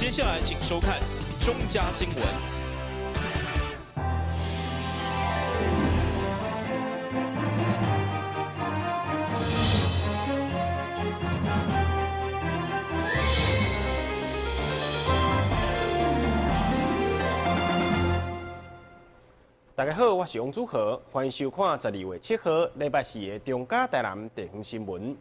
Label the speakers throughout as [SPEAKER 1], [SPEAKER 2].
[SPEAKER 1] 接下来请收看中嘉新闻。
[SPEAKER 2] 大家好，我是王祖和，欢迎收看12月7号礼拜四的中嘉台南地方新闻。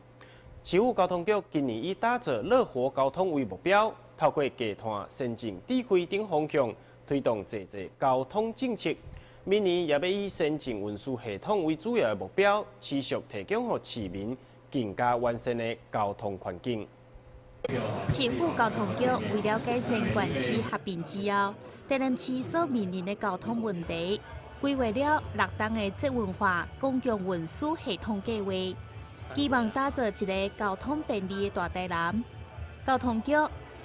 [SPEAKER 2] 市府交通局今年以打造乐活交通为目标，透过集团先进智慧等方向，推动侪交通政策。明年也要以先进运输系统为主要的目标，持续提供予市民更加完善的交通环境。
[SPEAKER 3] 市府交通局为了改善县市合并之后，台南市所面临的交通问题，规划了6档的节文化公共运输系统计划，希望打造一个交通便利的大台南。交通局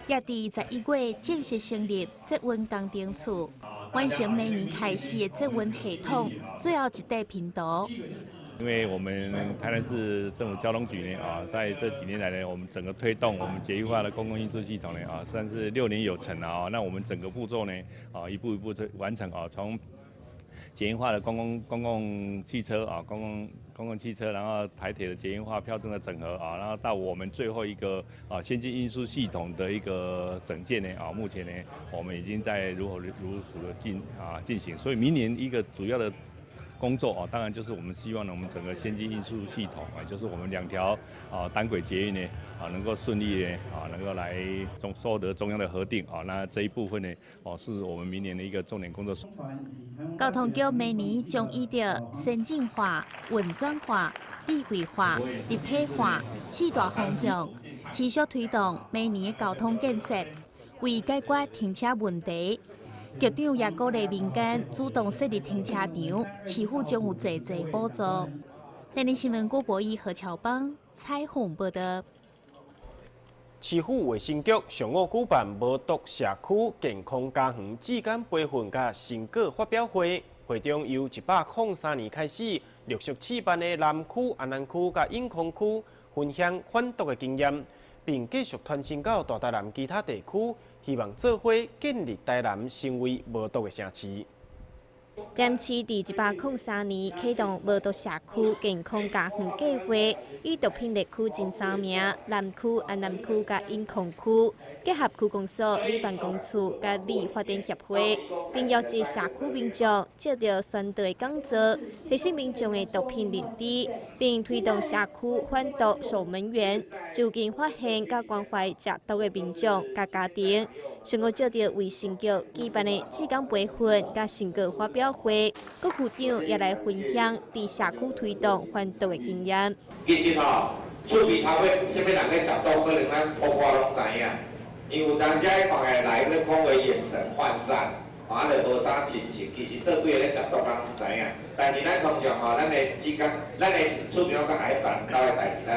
[SPEAKER 3] 也伫11月正式成立节文工程处，完成明年开始的节文系统最后一块拼图。
[SPEAKER 4] 因为我们台南市政府交通局呢在这几年来呢，我们整个推动我们捷运化的公共运输系统呢算是6年有成了那我们整个步骤呢一步一步完成从捷运化的公共汽车公共汽车，然后台铁的捷运化票证的整合然后到我们最后一个先进运输系统的一个整建呢目前呢我们已经在如火如荼的进行，所以明年一个主要的工作当然就是我们希望呢，我们整个先进运输系统就是我们2条单轨捷运呢能够顺利呢能够来收得中央的核定那这一部分呢是我们明年的一个重点工作。
[SPEAKER 3] 交通局明年将依照先进化、运转化、智慧化、立体化4大方向，持续推动明年的交通建设，为解决停车问题。局长也鼓励民间主动设立停车场，市府将有济补助。台南新闻广播以何乔邦采访报道。
[SPEAKER 2] 市府卫生局上午举办无毒社区健康家园质检培训甲成果发表会，会中由103年开始，陆续试办的南区、安南区甲永康区分享反毒的经验，并继续传承到大台南其他地区。希望做伙建立台南成为无毒的城市。
[SPEAKER 5] 台南市伫103年启动无毒社区健康家园计划，以毒品列区前3名南区、安南区甲永康区，结合区公所、里办公处甲里发展协会，并邀集社区民众接到宣导的讲座，提醒民众的毒品认知，并推动社区反毒守门员，就近发现甲关怀食毒的民众甲家庭。上午接到卫生局举办的质检培训甲成果发表会，局局长也来分享伫社区推动反毒的经验。
[SPEAKER 6] 其实厝边头尾什么人咧食毒，可能咱普普拢知影。因为有当时看个来咧看为眼神涣散，就无啥亲切。其实倒对咧食毒，咱知影。但是咱通常咱的质检，咱的厝边较爱办到的代志，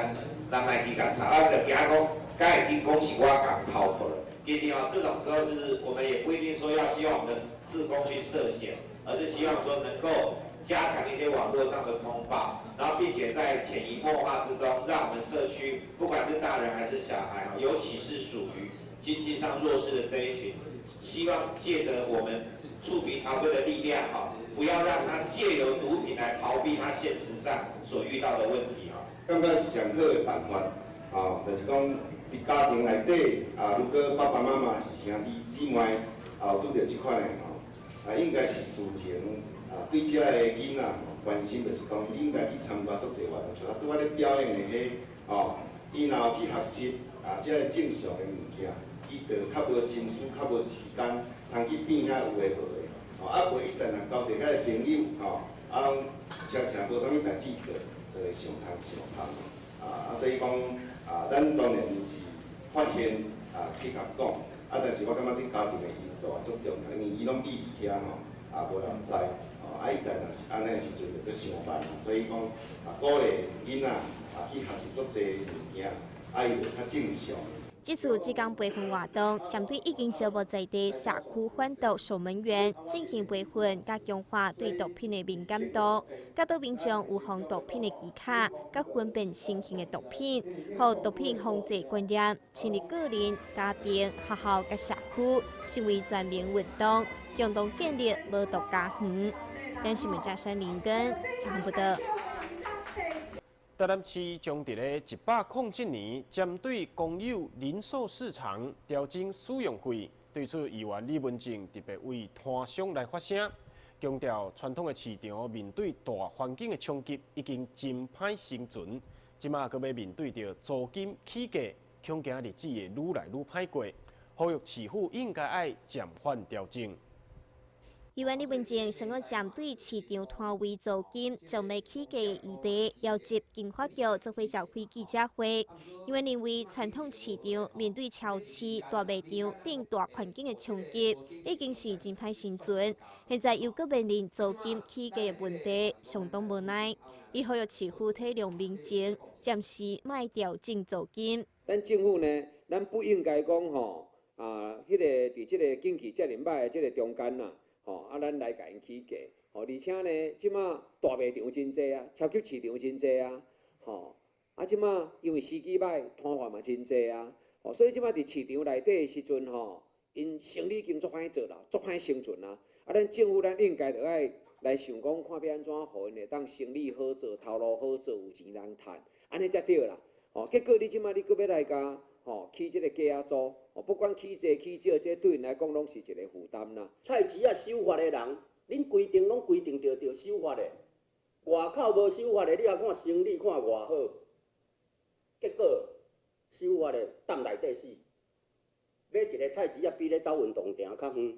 [SPEAKER 6] 咱来去甲查，就惊讲，敢会去讲是我甲偷过了。其实这种时候就是我们也不一定说要希望我们的志工去涉险，而是希望说能够加强一些网络上的通报，然后并且在潜移默化之中，让我们社区不管是大人还是小孩，尤其是属于经济上弱势的这一群，希望借着我们触鼻逃规的力量不要让他借由毒品来逃避他现实上所遇到的问题感觉上好的办法就是讲。伫家庭内底如果爸爸妈妈是兄弟姊妹有拄到即款的应该是事前对遮个囡仔关心，就是讲伊应该去参加足侪活动，像拄仔咧表演的伊若有去学习遮个正常的物件，伊就较无心思，较无时间，通去变遐有诶无诶袂一定交着遐个朋友拢常常无啥物代志做，就会上通所以讲咱当然毋是发现去甲讲但是我感觉这家庭的因素足重要，因为伊拢避伫遐无人知伊家若是安尼的时阵就上班，所以讲鼓励囡仔去学习足侪物件，伊就较正常。
[SPEAKER 5] 这次志工培训活动，针对已经招募在地社区贩毒守门员进行培训，加强化对毒品的敏感度，教导民众有防毒品的技巧，甲分辨新型的毒品，和毒品防治观念，建立个人、家庭、学校甲社区，成为全民运动，共同建立无毒家园。但是民山林根参不得。
[SPEAKER 2] 台南市将伫咧107年针对公有零售市场调整使用费，对此议员李文正特别为摊商来发声，强调传统的市场面对大环境的冲击已经真歹生存，即马阁要面对着租金起价，恐惊日子会愈来愈歹过，呼吁市府应该爱暂缓调整。
[SPEAKER 5] 议员李文正先个针对市场摊位租金将要起价的议题，邀集经发局做伙召开记者会。议员认为，传统市场面对超市、大卖场等大环境的冲击，已经是真歹生存。现在又搁面临租金起价的问题，相当无奈。伊呼吁市府体谅民情，暂时卖调整租金。
[SPEAKER 7] 咱政府呢，咱不应该讲吼迄个伫即个景气遮尔歹的即个中间呐。咱来甲因起价，而且呢，即马大卖场真济啊，超级市场真济啊，即马因为时机歹，摊贩嘛真济啊，所以即马伫市场内底的时阵因生意已经足歹做啦，足歹生存啦。咱政府咱应该着爱来想讲，看要安怎互因会当生意好做，头路好做，有钱通趁，安尼才对啦。结果你即马你搁要来甲起即个价租，不管起济起少，这对因来讲拢是一个负担啦。
[SPEAKER 8] 菜市啊守法的人，恁规定拢规定着守法的，外口无守法的，你也看生意看偌好，结果守法的挡内底死。买一个菜市啊，比咧走运动场较远。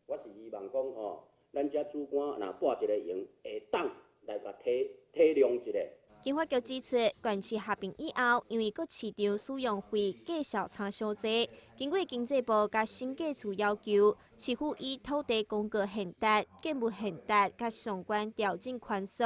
[SPEAKER 8] 我是希望讲咱遮主管若拨一个营，会当来甲体谅一下。
[SPEAKER 5] 经发局指出，县市合并以后，因为各市场使用费计小差小济，经过经济部甲审计处要求，市府以土地公告限达、建物限达甲相关调整款数，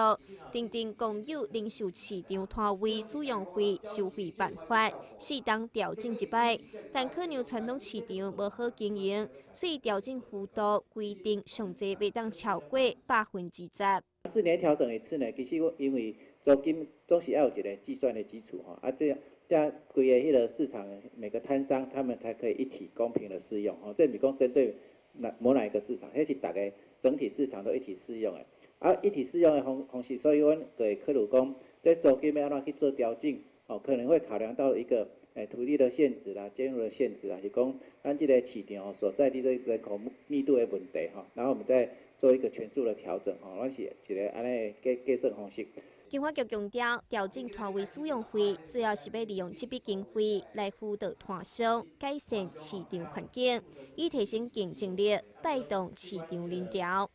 [SPEAKER 5] 订定公有零售市场摊位使用费收费办法，适当调整一摆。但可能传统市场无好经营，所以调整幅度规定上济袂当超过10%。
[SPEAKER 9] 4年调整一次呢，其实因为租金总是要有一个计算的基础这样规个迄个市场每个摊商他们才可以一体公平的适用这不是讲针对哪一个市场，迄是大家整体市场都一体适用的。一体适用的方式，所以阮就会考虑讲，这租金要安怎去做调整可能会考量到一个土地的限制啦、建筑的限制啦，是讲咱这个市场所在地这个人口密度的问题然后我们再做一个全数的调整咱是一个安尼计算方式。
[SPEAKER 5] 经发局强调，调整摊位使用费，主要是要利用这笔经费来辅导摊商改善市场环境，以提升竞争力，带动市场人潮。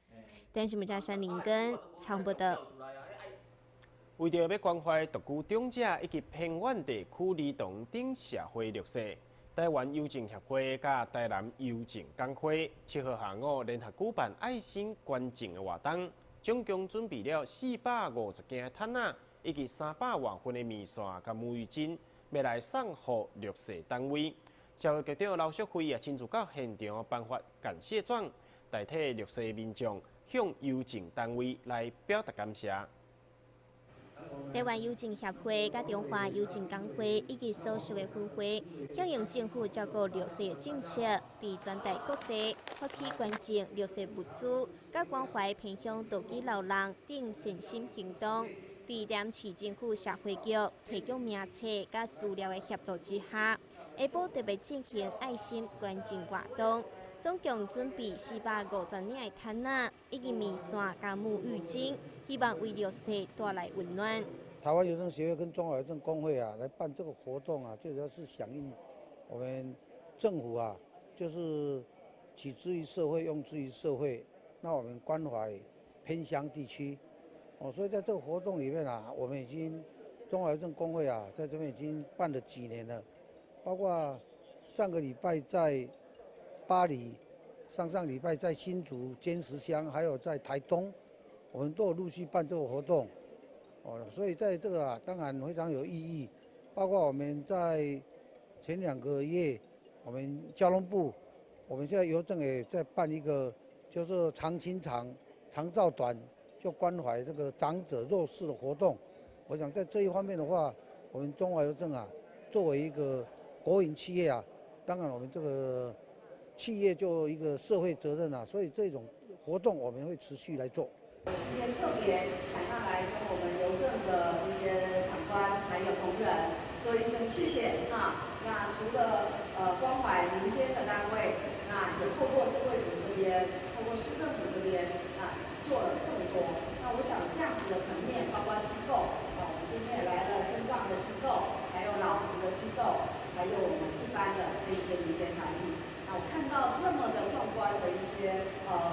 [SPEAKER 5] 但是，民山林根参报道。
[SPEAKER 2] 为着要关怀独居长者以及偏远地区儿童等社会弱势，台湾邮政协会甲台南邮政工会7号下午联合举办爱心捐赠的活动。总共准备了450件毯仔，以及300万份的面线甲沐浴巾，要来送予弱势单位。社会局长刘淑慧也亲自到现场颁发感谢状，代替弱势民众向邮政单位来表达感谢。
[SPEAKER 5] 台湾邮政协会、甲中华邮政工会以及所属的分会，响应政府照顾弱势的政策，伫全台各地发起捐赠弱势物资，甲关怀偏乡独居老人等善心行动。伫廉市政府社会局提供名册甲资料的协助之下，下晡特别进行爱心捐赠活动。总共准备450领的毯仔，以及面线加沐浴巾，希望为弱势带来温暖。
[SPEAKER 10] 台湾邮政协会跟中华邮政工会来办这个活动最主要是响应我们政府就是取之于社会，用之于社会。那我们关怀偏乡地区所以在这个活动里面我们已经中华邮政工会在这边已经办了几年了，包括上个礼拜在巴黎，上礼拜在新竹、尖石乡，还有在台东，我们都有陆续办这个活动，所以在这个当然非常有意义。包括我们在前2个月，我们交通部，我们现在邮政也在办一个，就是长青长，长照短，就关怀这个长者弱势的活动。我想在这一方面的话，我们中华邮政啊，作为一个国营企业啊，当然我们这个企业就一个社会责任啊，所以这种活动我们会持续来做。
[SPEAKER 11] 今天特别想要来跟我们邮政的一些长官还有同仁说一声谢谢哈。那除了关怀民间的单位，那也透过社会组这边，透过市政府这边啊做了更多。那我想这样子的层面，包括机构我们今天也来了身障的机构，还有老扶的机构，还有我们一般的这一些民间团体。那我看到这么的壮观的一些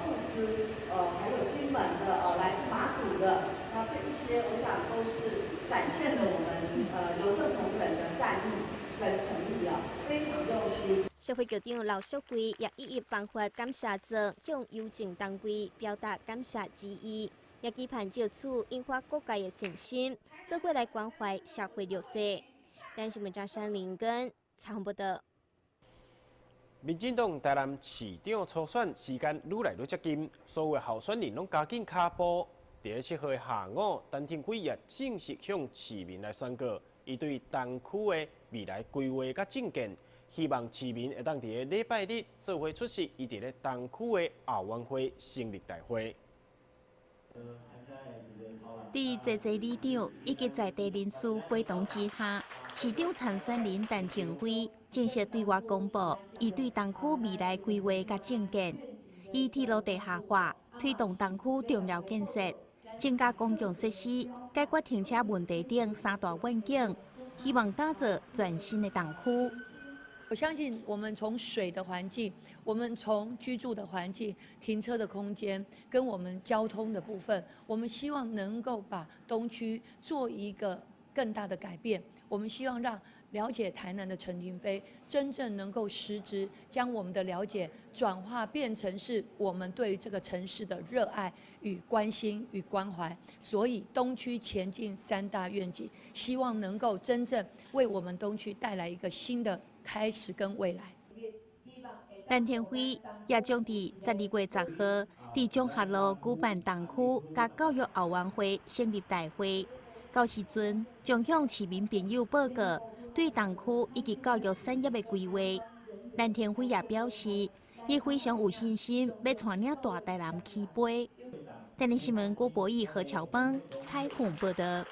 [SPEAKER 11] 物资，还有金门的来自马祖的，那这一些我想都是展现了我们邮政同仁的善意跟诚意啊，非常用心。
[SPEAKER 5] 社会局长刘淑慧也一一颁发感谢状，向邮政单位表达感谢之意，也期盼借此引发各界的信心，做伙来关怀社会弱势。但新闻张山林跟采访报道。
[SPEAKER 2] 民进党台南市长初选时间愈来愈接近，所有候选人拢加紧脚步。伫7号下午，陈廷辉也正式向市民来宣告，伊对东区的未来规划甲政见，希望市民会当伫礼拜日做伙出席伊伫咧东区的奥运会成立大会。
[SPEAKER 3] 伫济济里长以及在地人士陪同之下，市长参选人陈廷辉正式对外公布，伊对东区未来规划甲政见，以铁路地下化推动东区重要建设，增加公共设施，解决停车问题等3大愿景，希望打造全新的东区。
[SPEAKER 12] 我相信我们从水的环境，我们从居住的环境、停车的空间，跟我们交通的部分，我们希望能够把东区做一个更大的改变。我们希望让了解台南的陈亭妃真正能够实质将我们的了解转化变成是我们对于这个城市的热爱与关心与关怀。所以东区前进3大愿景，希望能够真正为我们东区带来一个新的开始跟未来。
[SPEAKER 3] 陈廷辉也将伫12月10号伫中学路举办东区甲教育奥运会成立大会，到时阵将向市民朋友报告对东区以及教育产业的规划。陈廷辉也表示，伊非常有信心要带领大台南起飞。台南新闻郭博义、何乔邦采访报道。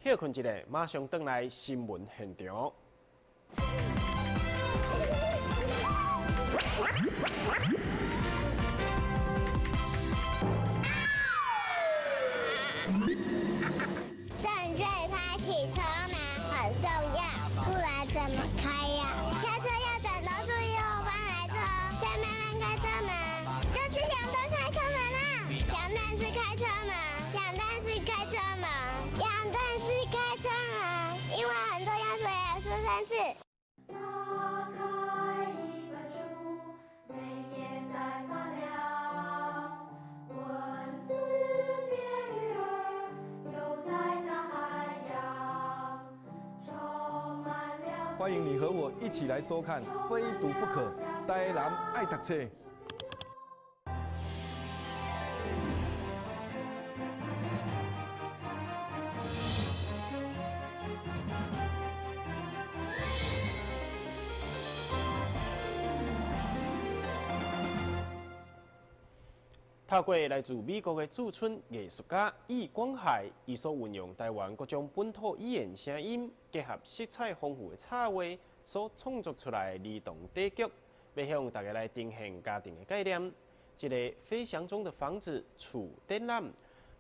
[SPEAKER 2] 休困一下，马上回来新闻现场。
[SPEAKER 13] 正确开启车门很重要，不然怎么开呀？下车要转头注意后方来车，再慢慢开车门。这是两段开车门啊！两段式开车门，两段式开车门，两段式开车门，因为很重要，所以要说3次。打开一本书，每页在发亮，文字变鱼儿游在大海洋，充满了。
[SPEAKER 14] 欢迎你和我一起来收看《非读不可》，台南爱读册。
[SPEAKER 2] 透过来自美国的驻村艺术家易光海，伊所运用台湾各种本土语言声音，结合色彩丰富的插画，所创作出来的儿童歌剧，要向大家来呈现家庭的概念。一个飞翔中的房子厝展览，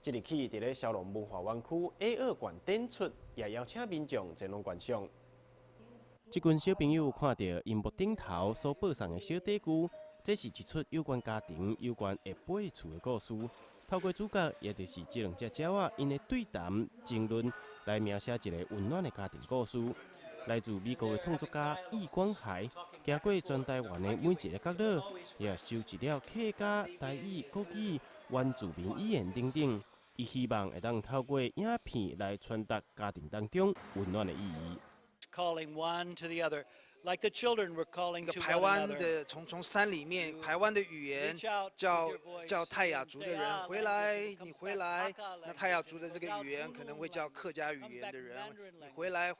[SPEAKER 2] 即日起伫咧小龙文化园区 A2 馆展出，也邀请民众前往观赏。即群小朋友看到荧幕顶头所播送的小短句。这是一出有关家庭、有关会飞厝的故事。透过主角，也就是这2只鸟仔因的对谈、争论，来描写一个温暖的家庭故事。来自美国的创作家易光海，行过全台湾的每一个角落，也收集了客家、台语、国语、原住民语言等等。伊希望会当透过影片来传达家庭当中温暖的意义。
[SPEAKER 15] calling one to the other, like the children were calling to
[SPEAKER 16] 排
[SPEAKER 15] one
[SPEAKER 16] 湾
[SPEAKER 15] another.
[SPEAKER 16] 的从山里面，排湾的语言叫泰雅族的人回来，你回来。那泰雅族的这个语言可能会叫客家语言的人，你回来。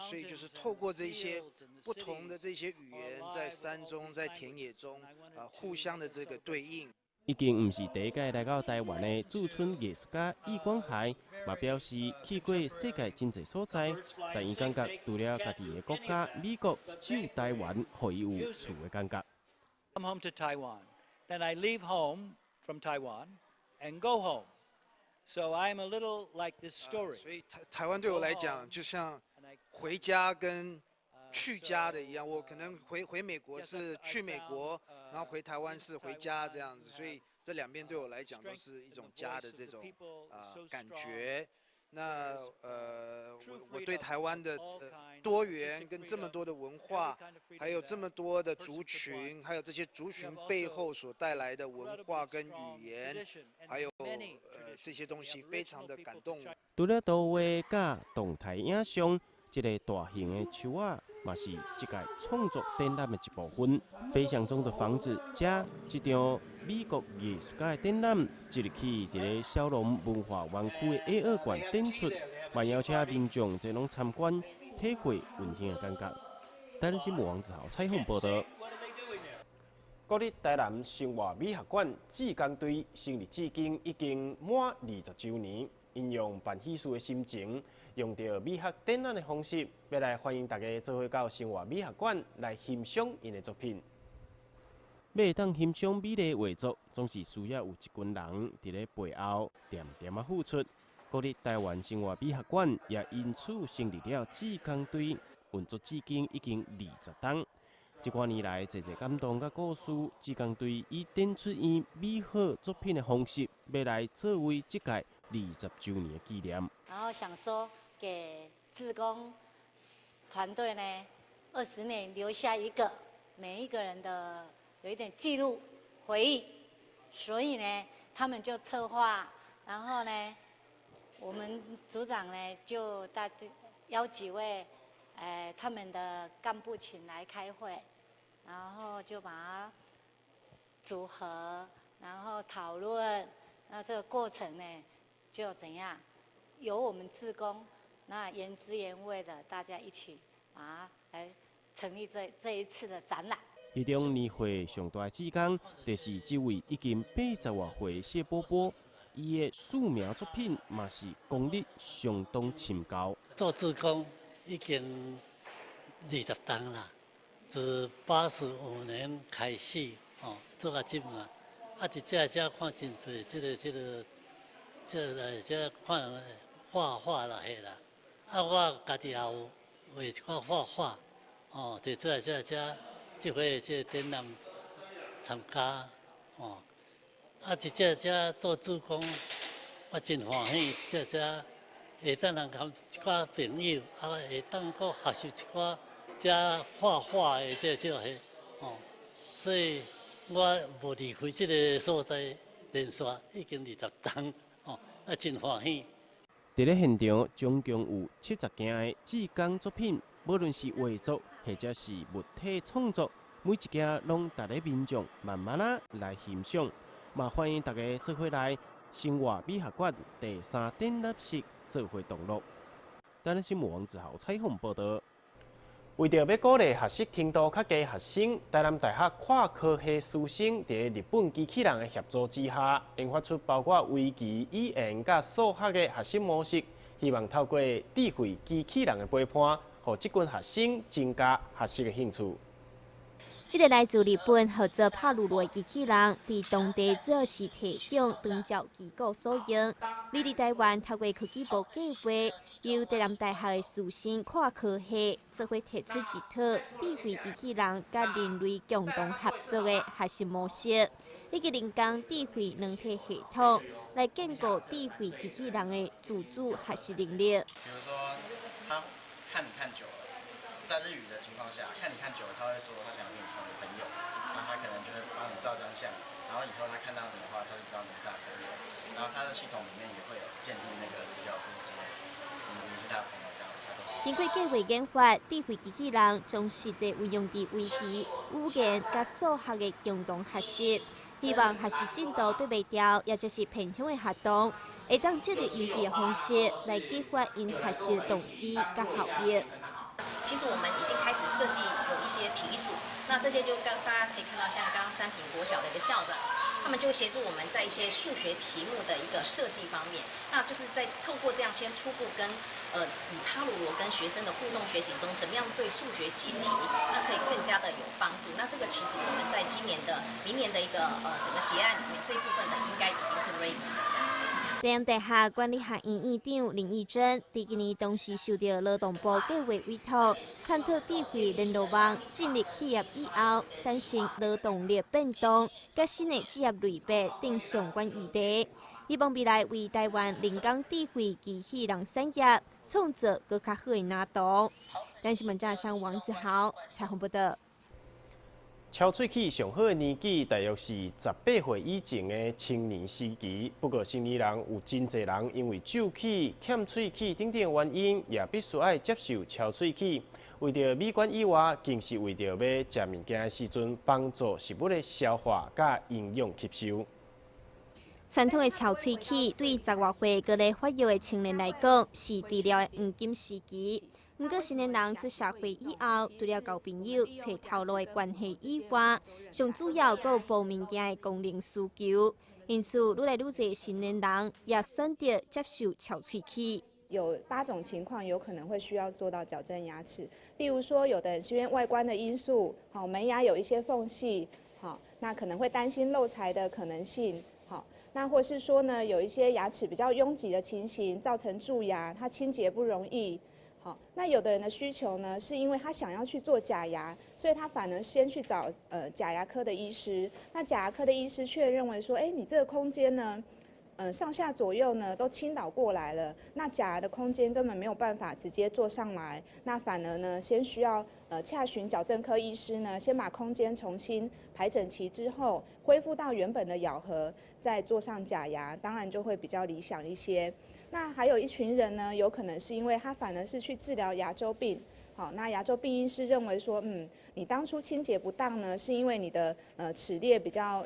[SPEAKER 16] 所以就是透过这些不同的这些语言，在山中、在田野中，互相的这个对应。
[SPEAKER 2] 已经唔是第一届来到台湾的驻村艺术家易光海，嘛表示去过世界真侪所在，但伊感觉除了家己的国家美国，只有台湾互伊有厝的感觉。
[SPEAKER 15] Come home to Taiwan, then I leave home from Taiwan and go home. So I'm a little like this story.
[SPEAKER 16] 所以台湾对我来讲，就像回家跟去家的一样，我可能回美国是去美国，然后回台湾是回家这样子，所以这两边对我来讲都是一种家的这种感觉。那我对台湾的多元跟这么多的文化，还有这么多的族群，还有这些族群背后所带来的文化跟语言，还有这些东西，非常的感动。
[SPEAKER 2] 除了图画甲动态影像，这个大型的树仔嘛是这届创作展览的一部分。飞翔中的房子，这场美国艺术家的展览，即日起伫个小龙文化园区的 A2 馆展出，嘛邀请民众前往参观，体会温馨的感觉。台南新闻王子豪采访报道。国立台南生活美学馆志工队成立至今已经满20周年，因用办喜事的心情，用着美学展览的方式，要来欢迎大家做伙到生活美学馆来欣赏因的作品。要当欣赏美丽画作，总是需要有一群人伫咧背后点点啊付出。国立台湾生活美学馆也因此成立了志工队，运作至今已经20档。这寡年来，侪感动甲故事，志工队以展出因美好作品的方式，要来作为这届20周年的纪念。
[SPEAKER 17] 然后想说，给志工团队呢，20年留下一个每一个人的有一点记录回忆，所以呢，他们就策划，然后呢，我们组长呢就邀几位。他们的干部请来开会，然后就把它组合，然后讨论，那这个过程呢，就怎样由我们志工，那原汁原味的大家一起把它来成立这一次的展览。
[SPEAKER 2] 其中年会上大的志工，就是这位已经80多岁的谢波波，伊的素描作品嘛是功力相当深厚。
[SPEAKER 18] 做志工。已经20档啦，自85年开始做到今嘛，伫这看真侪，这看画啦嘿啦，我家己也有画一款画画，伫这回这展览参加伫这做志工，我真欢喜这。会当人交一寡朋友，会当搁学习一寡遮画画的这所以我无离开这个所在连续已经20档，真欢喜。
[SPEAKER 2] 伫咧现场，总共有70件的志工作品，无论是画作或者是物体创作，每一件拢值得民众慢慢来欣赏。嘛，欢迎大家做伙来生活美学馆第3展览室。做伙同乐。台南新闻王子豪采访报道。为着要鼓励学习程度较低学生，台南大学跨科系师生伫日本机器人的协助之下，研发出包括围棋、语言甲数学的学习模式，希望透过智慧机器人的陪伴，互这群学生增加学习的兴趣。
[SPEAKER 5] 这个来自日本合作帕鲁罗机器人，伫当地主要是提供长照机构所用。你伫台湾透过科技部计划，由台南大学的师生跨科系做伙提出一套智慧机器人甲人类共同合作的学习模式，以及人工智慧软体系统，来建构智慧机器人的自主学习能力。
[SPEAKER 19] 比如说，他看你看久了。在日语的情况下，看你看久了，他会说他想要跟你成为朋友，那他可能就会帮你照张相，然后以后他看到你的话，他就知道你是他的朋友，然后他的系统里面也会有建立那个资料库，说你是他的朋友这样。
[SPEAKER 5] 经过计划研发，智慧机器人将实际运用伫围棋、语言甲数学的共同学习。希望学习进度对袂调，也就是偏向的学童，会当借着游戏的方式来激发因学习的动机甲效益。
[SPEAKER 20] 其实我们已经开始设计有一些题组，那这些就大家可以看到，像刚刚三品国小的一个校长，他们就协助我们在一些数学题目的一个设计方面，那就是在透过这样先初步跟以帕鲁罗跟学生的互动学习中，怎么样对数学解题，那可以更加的有帮助。那这个其实我们在明年的一个整个结案里面这一部分的应该已经是 ready 了。
[SPEAKER 5] 台阳大学管理学院院长林义珍，伫今年同时受到劳动部计划委托，探讨智慧联络网进入企业以后，产生劳动力变动，甲新的职业类别等相关议题，希望未来为台湾人工智慧机器人产业创造更较好的蓝图。咱新闻站上王子豪采访报道。
[SPEAKER 2] 超喙齿上好的年纪大约是18岁以前的青年时期。不过，成年人有真侪人因为蛀齿、欠喙齿等等原因，也必须要接受超喙齿。为着美观以外，更是为着要食物件的时阵帮助食物的消化甲营养吸收。
[SPEAKER 5] 传统的超喙齿对10外岁过来发育的青年来讲，是治疗的黄金时期。不过，成年人出社会以后，除了交朋友、找头路的关系以外，上主要还有保物件的功能需求。因此，愈来愈多成年人也选择接受超喙齿。
[SPEAKER 21] 有8种情况有可能会需要做到矫正牙齿，例如说，有的人是因为外观的因素，门牙有一些缝隙，那可能会担心漏财的可能性，那或是说呢，有一些牙齿比较拥挤的情形，造成蛀牙，它清洁不容易。那有的人的需求呢，是因为他想要去做假牙，所以他反而先去找假牙科的医师。那假牙科的医师却认为说，你这个空间呢，上下左右呢都倾倒过来了，那假牙的空间根本没有办法直接做上来，那反而呢，先需要洽询矫正科医师呢，先把空间重新排整齐之后，恢复到原本的咬合，再做上假牙，当然就会比较理想一些。那还有一群人呢，有可能是因为他反而是去治疗牙周病，那牙周病医师认为说，你当初清洁不当呢，是因为你的齿列比较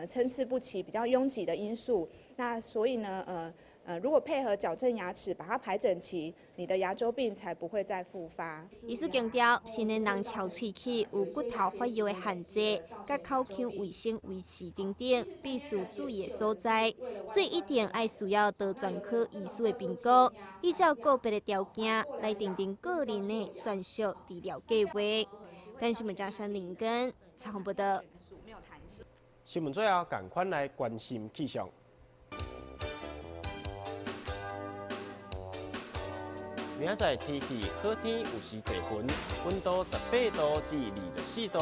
[SPEAKER 21] 参差不齐、比较拥挤的因素，那所以呢，如果配合矫正牙齿，把它排整齐，你的牙周病才不会再复发。
[SPEAKER 5] 医师强调，成年人超喙齿有骨头发育的限制，甲口腔卫生维持等等，必须注意的所在，所以一定要需要到专科医师的评估，依照个别的条件来订定个人的专属治疗计划。但新闻张山林根采访报道。
[SPEAKER 2] 新闻最后，赶快来关心气象。明仔载天气好天，有时多云，温度18度至24度，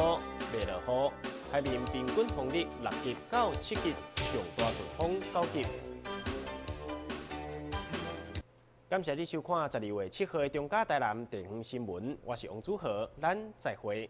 [SPEAKER 2] 袂落雨。海面平均风力6级到7级，上大阵风9级。感谢你收看12月7号的中嘉台南地方新闻，我是王祖和，咱再会。